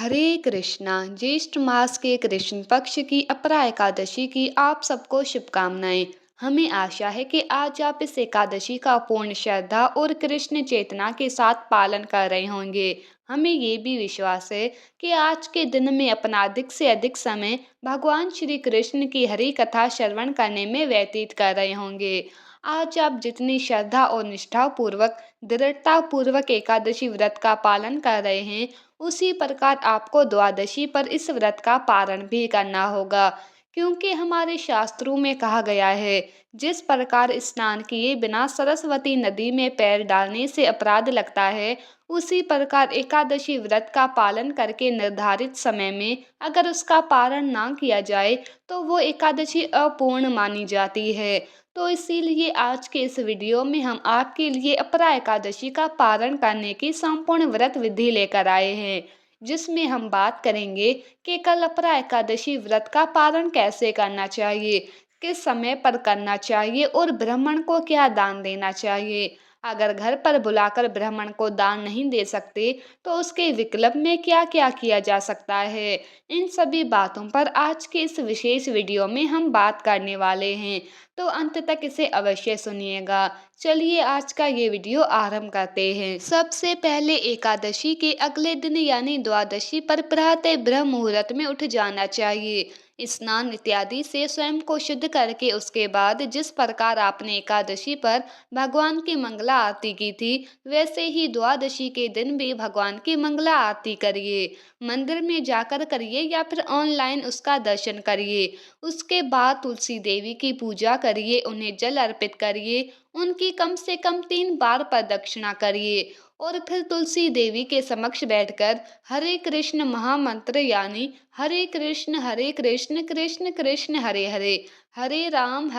हरे कृष्णा। ज्येष्ठ मास के कृष्ण पक्ष की अपरा एकादशी की आप सबको शुभकामनाएं। हमें आशा है कि आज आप इस एकादशी का पूर्ण श्रद्धा और कृष्ण चेतना के साथ पालन कर रहे होंगे। हमें ये भी विश्वास है कि आज के दिन में अपना अधिक से अधिक समय भगवान श्री कृष्ण की हरि कथा श्रवण करने में व्यतीत कर रहे होंगे। आज आप जितनी श्रद्धा और निष्ठा पूर्वक दृढ़ता पूर्वक एकादशी व्रत का पालन कर रहे हैं, उसी प्रकार आपको द्वादशी पर इस व्रत का पारण भी करना होगा। क्योंकि हमारे शास्त्रों में कहा गया है, जिस प्रकार स्नान किए बिना सरस्वती नदी में पैर डालने से अपराध लगता है, उसी प्रकार एकादशी व्रत का पालन करके निर्धारित समय में अगर उसका पारण ना किया जाए तो वो एकादशी अपूर्ण मानी जाती है। तो इसीलिए आज के इस वीडियो में हम आपके लिए अपरा एकादशी का पारण करने की संपूर्ण व्रत विधि लेकर आए हैं, जिसमें हम बात करेंगे कि कल अपरा एकादशी व्रत का पारण कैसे करना चाहिए, किस समय पर करना चाहिए और ब्राह्मण को क्या दान देना चाहिए। अगर घर पर बुलाकर ब्राह्मण को दान नहीं दे सकते तो उसके विकल्प में क्या क्या किया जा सकता है। इन सभी बातों पर आज के इस विशेष वीडियो में हम बात करने वाले हैं, तो अंत तक इसे अवश्य सुनिएगा। चलिए आज का ये वीडियो आरंभ करते हैं। सबसे पहले एकादशी के अगले दिन यानी द्वादशी पर प्रातः ब्रह्म मुहूर्त में उठ जाना चाहिए। स्नान इत्यादि से स्वयं को शुद्ध करके उसके बाद जिस प्रकार आपने एकादशी पर भगवान की मंगला आरती की थी, वैसे ही द्वादशी के दिन भी भगवान की मंगला आरती करिए। मंदिर में जाकर करिए या फिर ऑनलाइन उसका दर्शन करिए। उसके बाद तुलसी देवी की पूजा करिए, उन्हें जल अर्पित करिए, उनकी कम से कम 3 बार प्रदक्षिणा करिए और फिर तुलसी देवी के समक्ष बैठकर हरे कृष्ण महामंत्र यानी हरे कृष्ण कृष्ण कृष्ण हरे हरे, हरे राम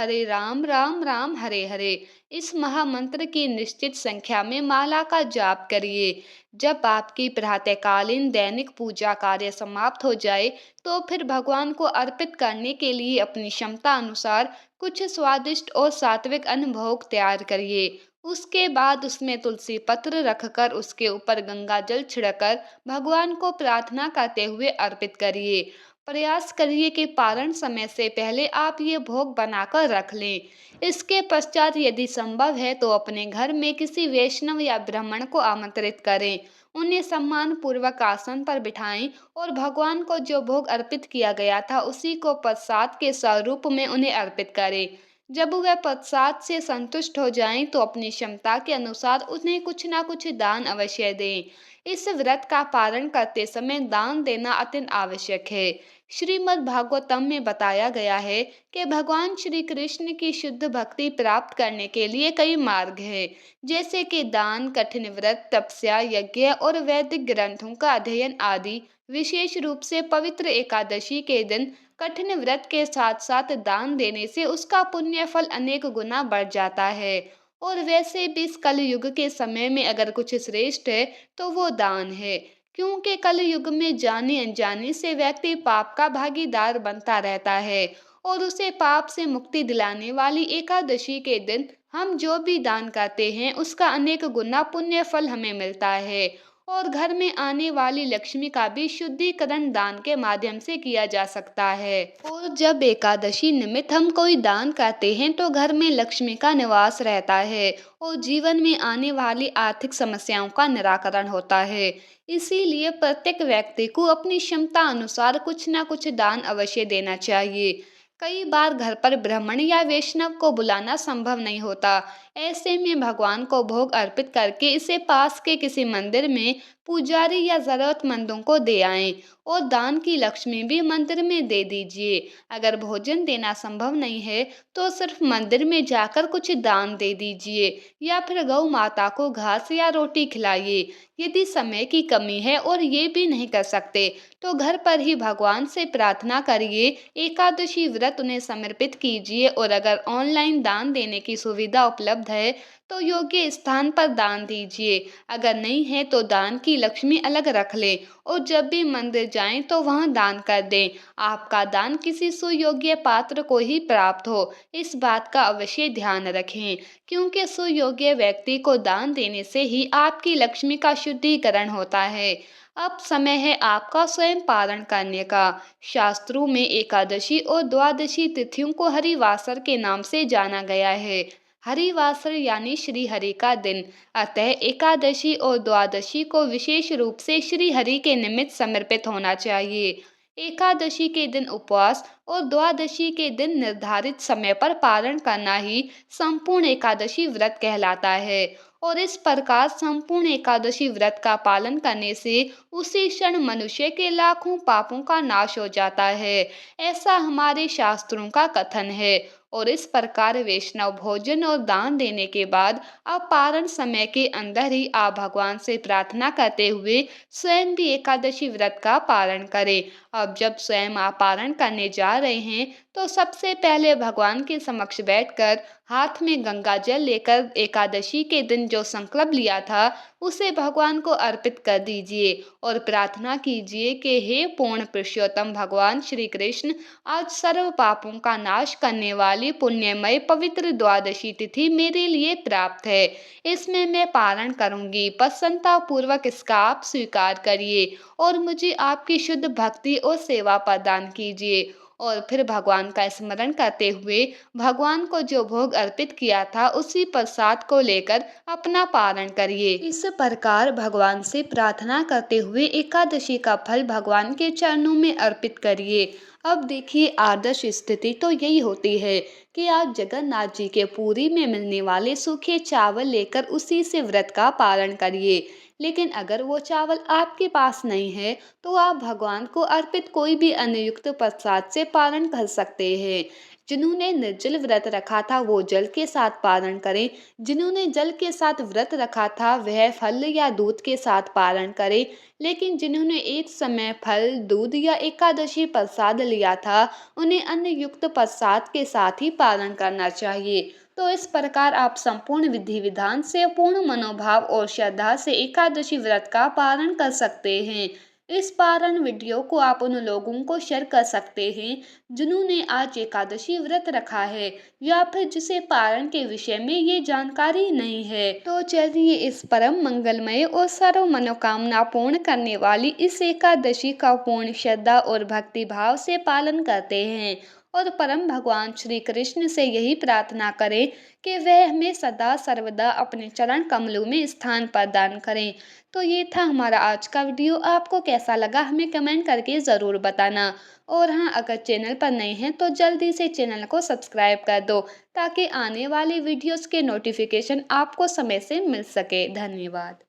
राम राम हरे हरे, इस महामंत्र की निश्चित संख्या में माला का जाप करिए। जब आपकी प्रातःकालीन दैनिक पूजा कार्य समाप्त हो जाए तो फिर भगवान को अर्पित करने के लिए अपनी क्षमता अनुसार कुछ स्वादिष्ट और सात्विक अन्न भोग तैयार करिए। उसके बाद उसमें तुलसी पत्र रखकर उसके ऊपर गंगा जल छिड़कर भगवान को प्रार्थना करते हुए अर्पित करिए। प्रयास करिए कि पारण समय से पहले आप ये भोग बनाकर रख लें। इसके पश्चात यदि संभव है तो अपने घर में किसी वैष्णव या ब्राह्मण को आमंत्रित करें, उन्हें सम्मान पूर्वक आसन पर बिठाएं और भगवान को जो भोग अर्पित किया गया था उसी को प्रसाद के स्वरूप में उन्हें अर्पित करें। जब वह प्रसाद से संतुष्ट हो जाएं तो अपनी क्षमता के अनुसार उन्हें कुछ ना कुछ दान अवश्य दें। इस व्रत का पालन करते समय दान देना अत्यंत आवश्यक है। श्रीमद् भागवतम में बताया गया है कि भगवान श्री कृष्ण की शुद्ध भक्ति प्राप्त करने के लिए कई मार्ग हैं, जैसे कि दान, कठिन व्रत, तपस्या, यज्ञ और वैदिक ग्रंथों का अध्ययन आदि। विशेष रूप से पवित्र एकादशी के दिन कठिन व्रत के साथ साथ दान देने से उसका पुण्य फल अनेक गुना बढ़ जाता है। और वैसे भी इस कल युग के समय में अगर कुछ श्रेष्ठ है तो वो दान है, क्योंकि कल युग में जाने अनजाने से व्यक्ति पाप का भागीदार बनता रहता है और उसे पाप से मुक्ति दिलाने वाली एकादशी के दिन हम जो भी दान करते हैं उसका अनेक गुना पुण्य फल हमें मिलता है। और घर में आने वाली लक्ष्मी का भी शुद्धिकरण दान के माध्यम से किया जा सकता है। और जब एकादशी निमित्त हम कोई दान करते हैं तो घर में लक्ष्मी का निवास रहता है और जीवन में आने वाली आर्थिक समस्याओं का निराकरण होता है। इसीलिए प्रत्येक व्यक्ति को अपनी क्षमता अनुसार कुछ न कुछ दान अवश्य देना चाहिए। कई बार घर पर ब्राह्मण या वैष्णव को बुलाना संभव नहीं होता। ऐसे में भगवान को भोग अर्पित करके इसे पास के किसी मंदिर में पुजारी या जरूरतमंदों को दे आएं और दान की लक्ष्मी भी मंदिर में दे दीजिए। अगर भोजन देना संभव नहीं है तो सिर्फ मंदिर में जाकर कुछ दान दे दीजिए या फिर गौ माता को घास या रोटी खिलाइए। यदि समय की कमी है और ये भी नहीं कर सकते तो घर पर ही भगवान से प्रार्थना करिए, एकादशी व्रत उन्हें समर्पित कीजिए और अगर ऑनलाइन दान देने की सुविधा उपलब्ध है तो योग्य स्थान पर दान दीजिए। अगर नहीं है तो दान की लक्ष्मी अलग रख लें और जब भी मंदिर जाएं तो वहां दान कर दें। आपका दान किसी सुयोग्य पात्र को ही प्राप्त हो, इस बात का अवश्य ध्यान रखें, क्योंकि सुयोग्य व्यक्ति को दान देने से ही आपकी लक्ष्मी का शुद्धिकरण होता है। अब समय है आपका स्वयं पारण करने का। शास्त्रों में एकादशी और द्वादशी तिथियों को हरिवासर के नाम से जाना गया है। हरिवासर यानी श्री हरि का दिन। अतः एकादशी और द्वादशी को विशेष रूप से श्री हरि के निमित्त समर्पित होना चाहिए। एकादशी के दिन उपवास और द्वादशी के दिन निर्धारित समय पर पारण करना ही संपूर्ण एकादशी व्रत कहलाता है। और इस प्रकार संपूर्ण एकादशी व्रत का पालन करने से उसी क्षण मनुष्य के लाखों पापों का नाश हो जाता है। ऐसा हमारे शास्त्रों का कथन है। और इस प्रकार वैष्णव भोजन और दान देने के बाद अब पारण समय के अंदर ही आप भगवान से प्रार्थना करते हुए स्वयं भी एकादशी व्रत का पारण करें। अब जब स्वयं आप पारण करने जा रहे हैं तो सबसे पहले भगवान के समक्ष बैठकर हाथ में गंगा जल लेकर एकादशी के दिन जो संकल्प लिया था उसे भगवान को अर्पित कर दीजिए और प्रार्थना कीजिए कि हे पूर्ण पुरुषोत्तम भगवान श्री कृष्ण, आज सर्व पापों का नाश करने वाली पुण्यमय पवित्र द्वादशी तिथि मेरे लिए प्राप्त है। इसमें मैं पारण करूंगी। प्रसन्नता पूर्वक इसका आप स्वीकार करिए और मुझे आपकी शुद्ध भक्ति और सेवा प्रदान कीजिए। और फिर भगवान का स्मरण करते हुए भगवान को जो भोग अर्पित किया था उसी प्रसाद को लेकर अपना पारण करिए। इस प्रकार भगवान से प्रार्थना करते हुए एकादशी का फल भगवान के चरणों में अर्पित करिए। अब देखिए, आदर्श स्थिति तो यही होती है कि आप जगन्नाथ जी के पुरी में मिलने वाले सूखे चावल लेकर उसी से व्रत का पालन करिए। लेकिन अगर वो चावल आपके पास नहीं है तो आप भगवान को अर्पित कोई भी अन्नयुक्त प्रसाद से पारण कर सकते हैं। जिन्होंने निर्जल व्रत रखा था वो जल के साथ पारण करें। जिन्होंने जल के साथ व्रत रखा था वह फल या दूध के साथ पारण करें। लेकिन जिन्होंने एक समय फल, दूध या एकादशी प्रसाद लिया था उन्हें अन्न युक्त प्रसाद के साथ ही पालन करना चाहिए। तो इस प्रकार आप संपूर्ण विधि विधान से पूर्ण मनोभाव और श्रद्धा से एकादशी व्रत का पालन कर सकते हैं। इस पारण वीडियो को आप उन लोगों को शेयर कर सकते हैं जिन्होंने आज एकादशी व्रत रखा है या फिर जिसे पारण के विषय में ये जानकारी नहीं है। तो चलिए इस परम मंगलमय और सर्व मनोकामना पूर्ण करने वाली इस एकादशी का पूर्ण श्रद्धा और भक्ति भाव से पालन करते हैं और परम भगवान श्री कृष्ण से यही प्रार्थना करें कि वह हमें सदा सर्वदा अपने चरण कमलों में स्थान प्रदान करें। तो ये था हमारा आज का वीडियो। आपको कैसा लगा हमें कमेंट करके ज़रूर बताना। और हाँ, अगर चैनल पर नए हैं तो जल्दी से चैनल को सब्सक्राइब कर दो ताकि आने वाली वीडियोस के नोटिफिकेशन आपको समय से मिल सके। धन्यवाद।